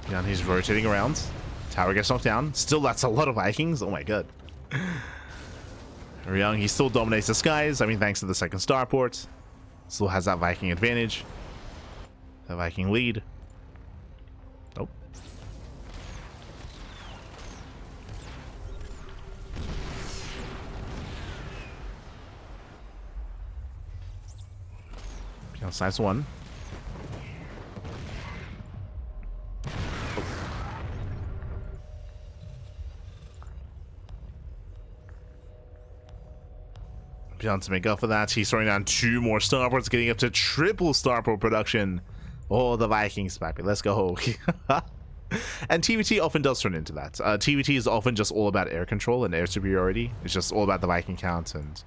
ByuN, he's rotating around. Tower gets knocked down. Still, that's a lot of Vikings. Oh my god. Ryung, he still dominates the skies. I mean, thanks to the second starport. Still has that Viking advantage. The Viking lead. Nope. ByuN sniper one. ByuN to make up for that. He's throwing down 2 more starports, getting up to triple starport production. Oh, the Vikings, papi. Let's go. And TvT often does turn into that. TvT is often just all about air control and air superiority. It's just all about the Viking count and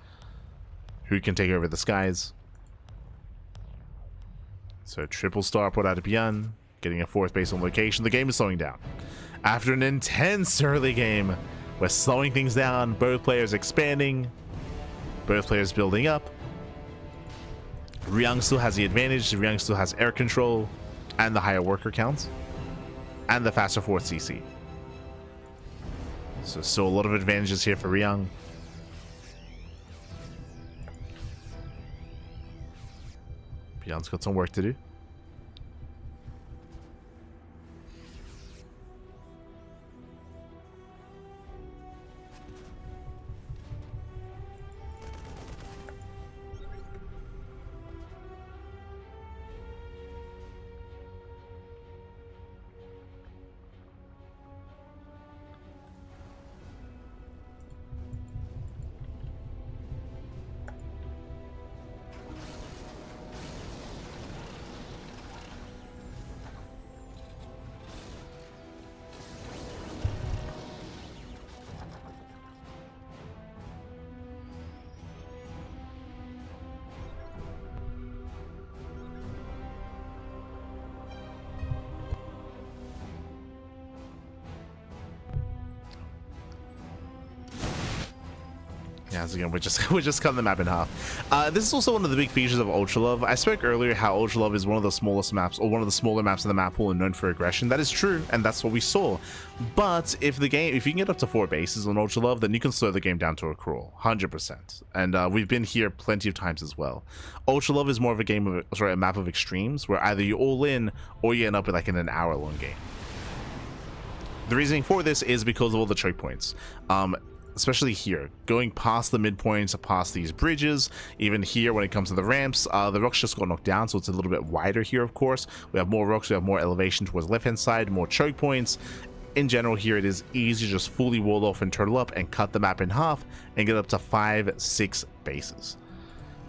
who can take over the skies. So triple starport out of ByuN, getting a 4th base on location. The game is slowing down. After an intense early game, we're slowing things down. Both players expanding. Both players building up. Ryung still has the advantage. Ryung still has air control. and the higher worker count, and the faster forward CC. So still a lot of advantages here for Ryung. ByuN's got some work to do. Yeah, so again, we're just cutting the map in half. This is also one of the big features of Ultra Love. I spoke earlier how Ultra Love is one of the smallest maps, or one of the smaller maps in the map pool and known for aggression. That is true, and that's what we saw. But if you can get up to 4 bases on Ultra Love, then you can slow the game down to a crawl, 100%. And we've been here plenty of times as well. Ultra Love is more of a map of extremes, where either you all in or you end up like in an hour-long game. The reasoning for this is because of all the choke points. Especially here, going past the midpoints, past these bridges, even here when it comes to the ramps, the rocks just got knocked down, so it's a little bit wider here, of course. We have more rocks, we have more elevation towards the left-hand side, more choke points. In general here, it is easy to just fully wall off and turtle up and cut the map in half and get up to 5-6 bases.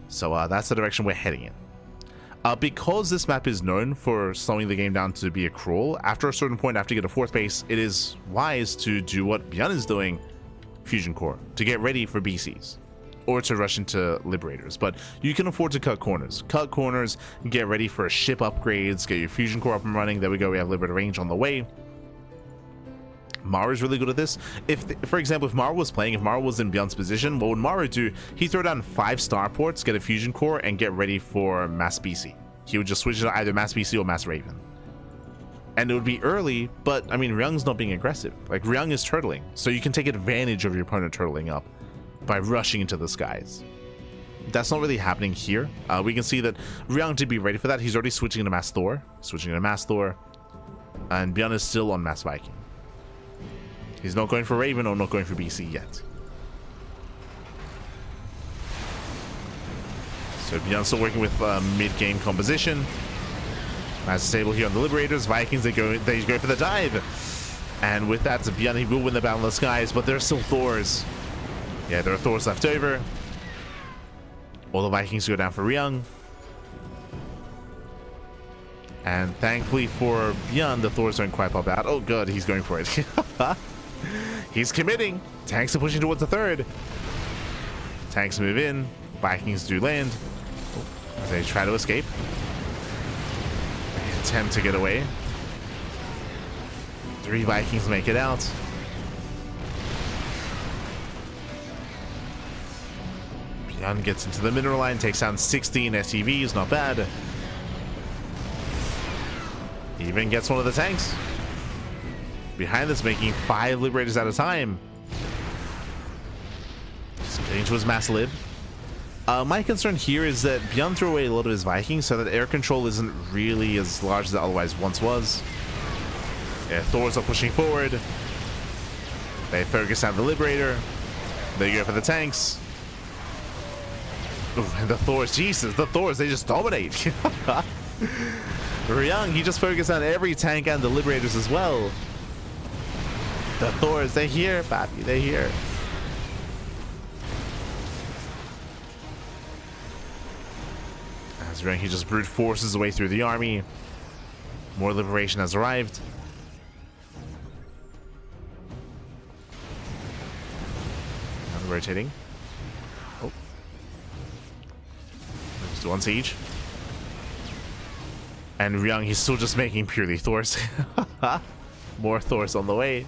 So that's the direction we're heading in. Because this map is known for slowing the game down to be a crawl, after a certain point, after you get a 4th base, it is wise to do what ByuN is doing, Fusion Core, to get ready for BCs or to rush into Liberators. But you can afford to cut corners, get ready for ship upgrades, get your Fusion Core up and running. There we go, we have Liberator range on the way. Mara is really good at this. For example, if Mara was in ByuN's position, what would Mara do? He'd throw down 5 starports, get a Fusion Core, and get ready for Mass BC. He would just switch to either Mass BC or Mass Raven. And it would be early, but I mean, Ryung's not being aggressive. Like, Ryung is turtling, so you can take advantage of your opponent turtling up by rushing into the skies. That's not really happening here. We can see that Ryung to be ready for that. He's already switching into Mass Thor, and ByuN is still on Mass Viking. He's not going for Raven or not going for BC yet. So ByuN's still working with mid-game composition. Nice stable here on the Liberators. Vikings, they go for the dive. And with that, ByuN will win the Battle of the Skies, but there are still Thors. Yeah, there are Thors left over. All the Vikings go down for Ryung. And thankfully for ByuN, the Thors don't quite pop out. Oh, good, he's going for it. He's committing. Tanks are pushing towards the 3rd. Tanks move in. Vikings do land. As they try to escape. Attempt to get away. 3 Vikings make it out. ByuN gets into the mineral line, takes down 16 SCVs, not bad. Even gets one of the tanks. Behind this, making 5 Liberators at a time. Just getting to his Mass Lib. My concern here is that ByuN threw away a lot of his Vikings, so that air control isn't really as large as it otherwise once was. Yeah, Thors are pushing forward. They focus on the Liberator. They go for the tanks. Ooh, and the Thors, Jesus, the Thors, they just dominate. Ryung, he just focused on every tank and the Liberators as well. The Thors, they're here, Pappy, they're here. As Ryung, he just brute forces his way through the army. More liberation has arrived. And rotating. Oh. Just do one siege. And Ryung, he's still just making purely Thors. More Thors on the way.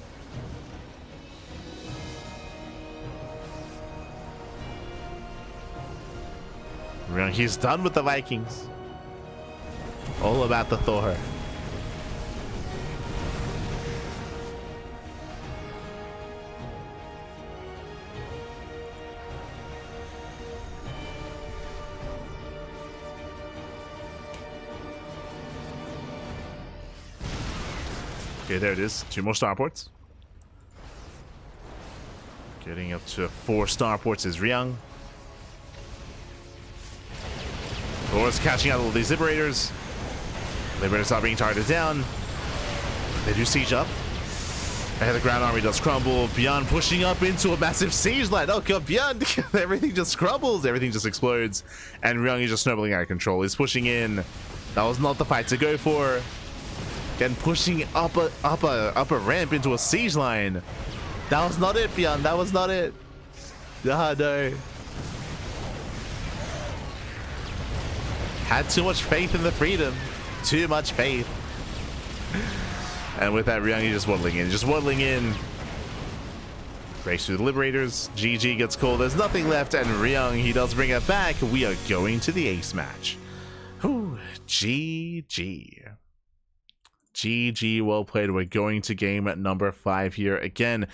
Ryung, he's done with the Vikings. All about the Thor. Okay, there it is. 2 more starports. Getting up to 4 starports is Ryung. Thor's catching out all these Liberators. Liberators are being targeted down. They do siege up. And the ground army does crumble. ByuN pushing up into a massive siege line. Oh god, ByuN! Everything just crumbles. Everything just explodes. And Ryung is just snowballing out of control. He's pushing in. That was not the fight to go for. Again, pushing up a ramp into a siege line. That was not it, ByuN. That was not it. Ah, no. Had too much faith in the freedom. Too much faith. And with that, Ryung is just waddling in. Breaks through the Liberators. GG gets called. There's nothing left, and Ryung, he does bring it back. We are going to the ace match. Whew. GG. GG, well played. We're going to game at number 5 here. Again,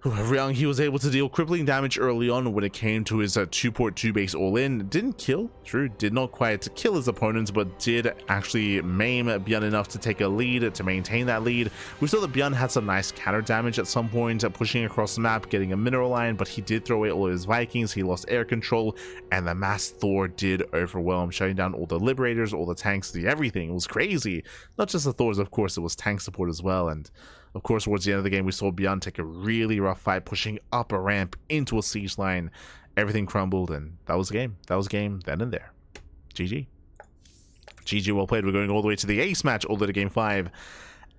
Ryung, he was able to deal crippling damage early on when it came to his 2-port 2-base all-in. Didn't kill, true, did not quite kill his opponents, but did actually maim ByuN enough to take a lead, to maintain that lead. We saw that ByuN had some nice counter damage at some point, pushing across the map, getting a mineral line, but he did throw away all of his Vikings, he lost air control, and the mass Thor did overwhelm, shutting down all the Liberators, all the tanks, everything. It was crazy. Not just the Thors, of course, it was tank support as well, and of course, towards the end of the game, we saw ByuN take a really rough fight, pushing up a ramp into a siege line. Everything crumbled, and that was the game. That was game then and there. GG. GG, well played. We're going all the way to the ace match, all the way to game 5.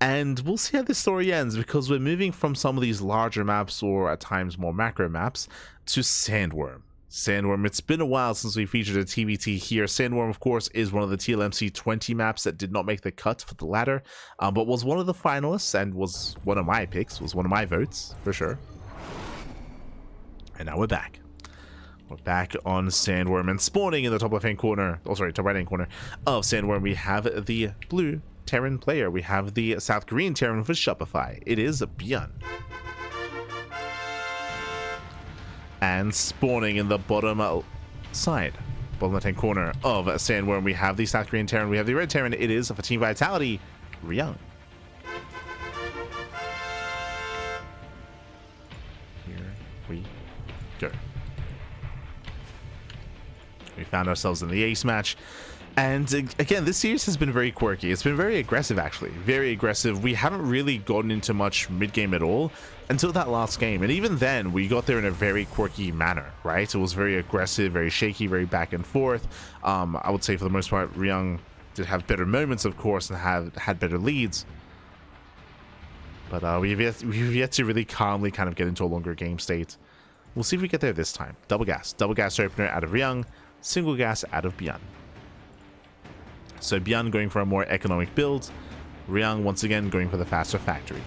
And we'll see how this story ends, because we're moving from some of these larger maps, or at times more macro maps, to Sandworm. Sandworm, it's been a while since we featured a TvT here. Sandworm, of course, is one of the TLMC 20 maps that did not make the cut for the ladder, but was one of the finalists and was one of my picks, was one of my votes, for sure. And now we're back. We're back on Sandworm, and spawning in the top left-hand corner, oh sorry, top right-hand corner of Sandworm, we have the blue Terran player. We have the South Korean Terran for Shopify. It is ByuN. And spawning in the bottom side, bottom left-hand corner of Sandworm, we have the South Korean Terran, we have the red Terran. It is for Team Vitality, Ryung. Here we go. We found ourselves in the ace match. And again, this series has been very quirky. It's been very aggressive, actually. Very aggressive. We haven't really gotten into much mid-game at all until that last game. And even then, we got there in a very quirky manner, right? It was very aggressive, very shaky, very back and forth. I would say for the most part, Ryung did have better moments, of course, and had better leads. But we've yet to really calmly kind of get into a longer game state. We'll see if we get there this time. Double gas opener out of Ryung, single gas out of ByuN. So ByuN going for a more economic build, Ryung once again going for the faster factory.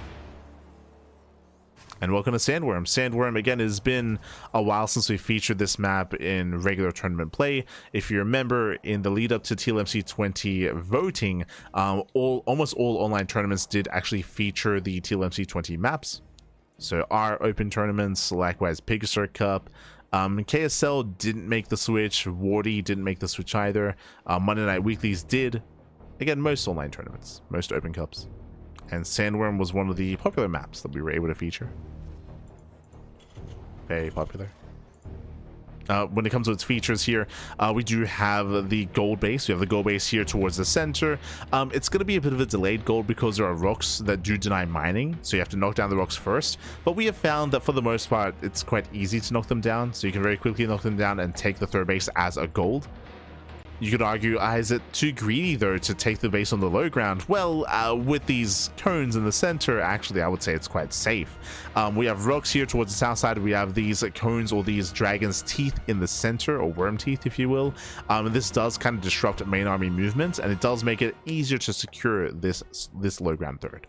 And welcome to Sandworm. Sandworm, again, it has been a while since we featured this map in regular tournament play. If you remember, in the lead up to TLMC 20 voting, almost all online tournaments did actually feature the TLMC 20 maps. So our open tournaments, likewise Pigasus Cup, KSL didn't make the switch, Wardy didn't make the switch either, Monday Night Weeklies did, again, most online tournaments, most open cups, and Sandworm was one of the popular maps that we were able to feature. Very popular. When it comes to its features here, we do have the gold base. We have the gold base here towards the center. It's going to be a bit of a delayed gold because there are rocks that do deny mining, so you have to knock down the rocks first. But we have found that for the most part, it's quite easy to knock them down, so you can very quickly knock them down and take the third base as a gold. You could argue, is it too greedy though to take the base on the low ground? Well, with these cones in the center, actually I would say it's quite safe. We have rocks here towards the south side. We have these cones, or these dragon's teeth in the center, or worm teeth if you will. And this does kind of disrupt main army movements, and it does make it easier to secure this low ground third.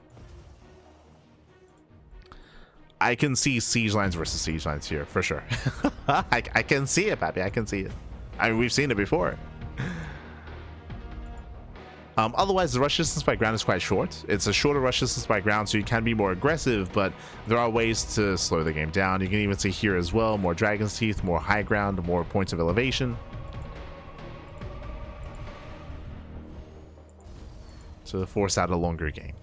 I can see siege lines versus siege lines here for sure. I can see it, Pappy. I can see it. I mean, we've seen it before. Otherwise, the rush distance by ground is quite short. It's a shorter rush distance by ground, so you can be more aggressive, but there are ways to slow the game down. You can even see here as well, more dragon's teeth, more high ground, more points of elevation. So to force out a longer game.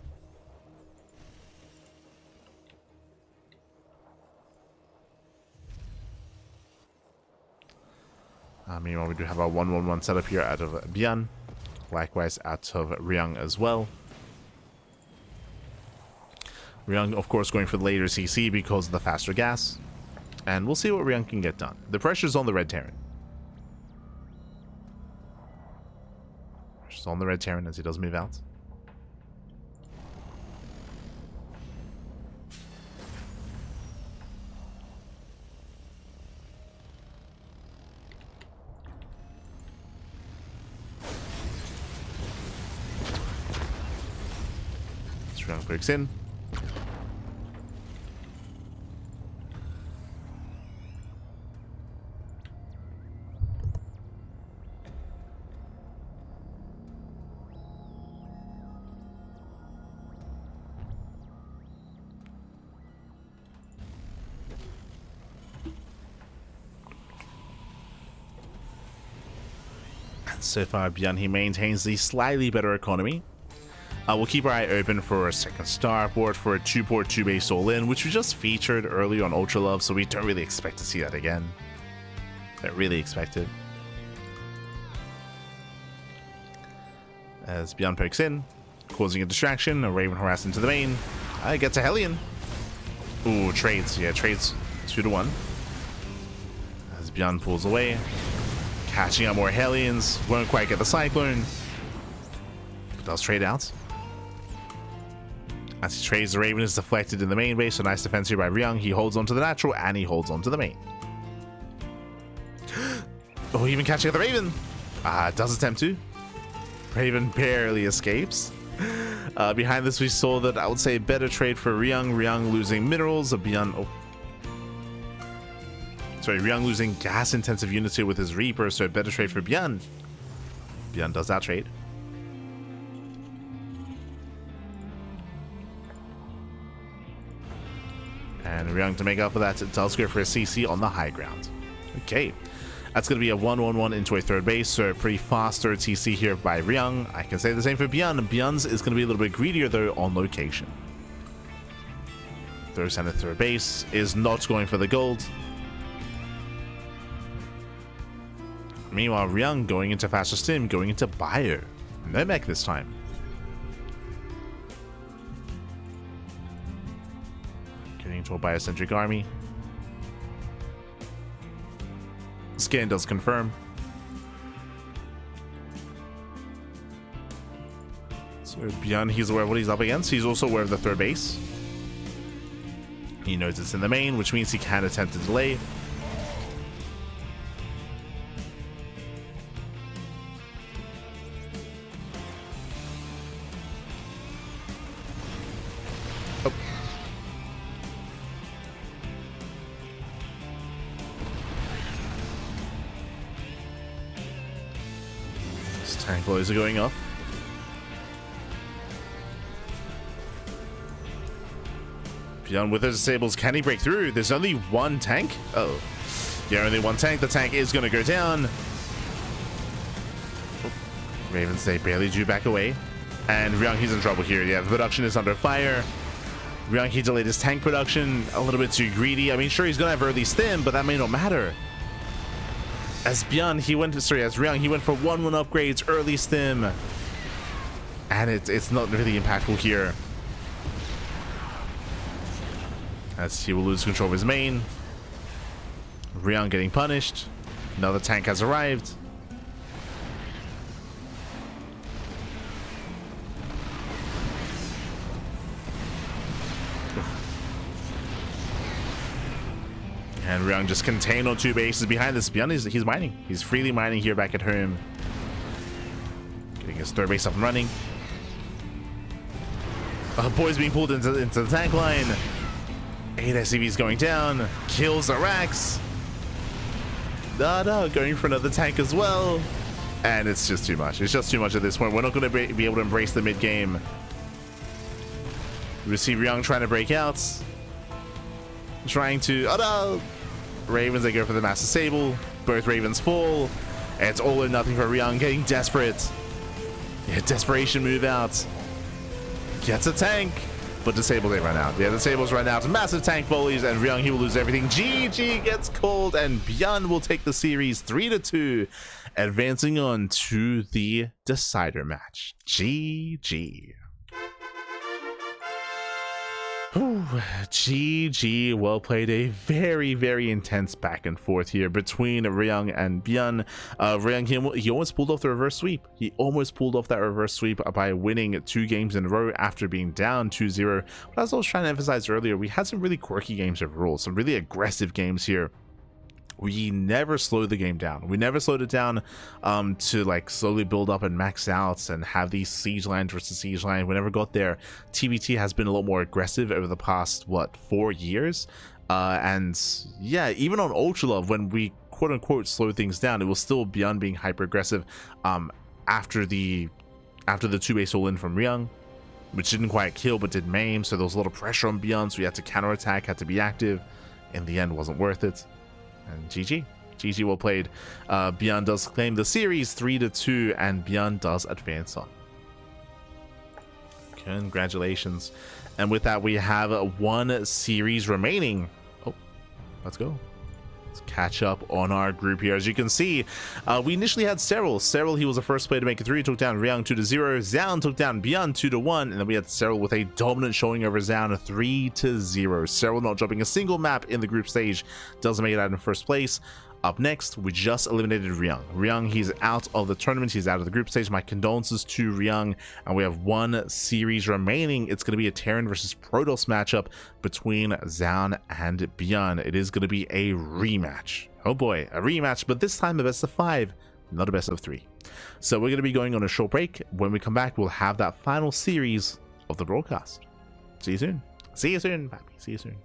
Meanwhile, we do have our 1-1-1 setup here out of ByuN. Likewise out of Ryung as well. Ryung, of course, going for the later CC because of the faster gas. And we'll see what Ryung can get done. The pressure's on the red Terran. Pressure's on the red Terran as he does move out. Ryung breaks in. So far, ByuN, he maintains the slightly better economy. We'll keep our eye open for a second starboard for a 2-port 2-base all-in, which we just featured early on Ultra Love, so we don't really expect to see that again. Don't really expect it. As ByuN pokes in, causing a distraction, a Raven harass into the main. Gets a Hellion. Ooh, trades. Yeah, trades 2-1. As ByuN pulls away. Catching up more Hellions. Won't quite get the Cyclone. But does trade out. As he trades, the Raven is deflected in the main base. So nice defense here by Ryung. He holds on to the natural and he holds on to the main. Oh, even catching the Raven. Does attempt to. Raven barely escapes. Behind this, we saw that I would say better trade for Ryung. Ryung losing minerals. ByuN. Oh. Sorry, Ryung losing gas intensive units here with his Reaper. So a better trade for ByuN. ByuN does that trade. And Ryung, to make up for that, it does go for a CC on the high ground. Okay. That's going to be a 1-1-1 into a third base, so a pretty fast third CC here by Ryung. I can say the same for ByuN. ByuN's is going to be a little bit greedier, though, on location. Third center third base is not going for the gold. Meanwhile, Ryung going into faster stim, going into bio. No mech this time. Getting into a biocentric army. Scan does confirm. So ByuN, he's aware of what he's up against. He's also aware of the third base. He knows it's in the main, which means he can attempt to delay. Oh. Tank blows are going off. ByuN with his disables, can he break through? There's only one tank? Oh. Yeah, only one tank. The tank is going to go down. Oh. Ravens, they barely do back away. And Ryung, he's in trouble here. Yeah, the production is under fire. Ryung, he delayed his tank production a little bit too greedy. I mean, sure, he's going to have early stim, but that may not matter. As ByuN, he went to, sorry, as Ryung, he went for 1-1 upgrades, early stim. And it's not really impactful here. As he will lose control of his main. Ryung getting punished. Another tank has arrived. And Ryung just contained on 2 bases behind this. ByuN, he's mining. He's freely mining here back at home. Getting his third base up and running. Boys being pulled into the tank line. 8 SCVs going down. Kills the Rax. No, going for another tank as well. And it's just too much. It's just too much at this point. We're not going to be able to embrace the mid game. We see Ryung trying to break out. Trying to... Oh no! Ravens, they go for the Master Sable. Both Ravens fall. It's all or nothing for Ryung, getting desperate. Yeah, desperation move out. Gets a tank. but Disable they run out. Yeah, Disables run out. Massive tank volleys, and Ryung, he will lose everything. GG gets called, and ByuN will take the series 3-2, advancing on to the decider match. GG. Whew, GG, well played. A very, very intense back and forth here between Ryung and ByuN. Ryung, he almost pulled off the reverse sweep. He almost pulled off that reverse sweep by winning 2 games in a row after being down 2-0. But as I was trying to emphasize earlier, we had some really quirky games overall, some really aggressive games here. We never slowed the game down. We never slowed it down to like slowly build up and max out and have these siege line versus siege line. We never got there. TvT has been a lot more aggressive over the past, what, 4 years? And yeah, even on Ultra Love, when we quote unquote slowed things down, it was still ByuN being hyper aggressive after the 2-base all in from Ryung, which didn't quite kill but did maim. So there was a lot of pressure on ByuN, so we had to counterattack, had to be active. In the end, wasn't worth it. And GG well played. ByuN does claim the series 3-2, and ByuN does advance on. Congratulations. And with that, we have 1 series remaining. Oh, let's go. Let's catch up on our group here. As you can see, we initially had Serral. Serral, he was the first player to make it 3. Took down Ryung 2-0. Xian took down ByuN 2-1. And then we had Serral with a dominant showing over Xian 3-0. Serral not dropping a single map in the group stage. Doesn't make it out in first place. Up next, we just eliminated Ryung. Ryung, he's out of the tournament. He's out of the group stage. My condolences to Ryung. And we have 1 series remaining. It's going to be a Terran versus Protoss matchup between Xian and ByuN. It is going to be a rematch. Oh boy, a rematch, but this time a best of 5, not a best of 3. So we're going to be going on a short break. When we come back, we'll have that final series of the broadcast. See you soon. See you soon, Pappy. See you soon.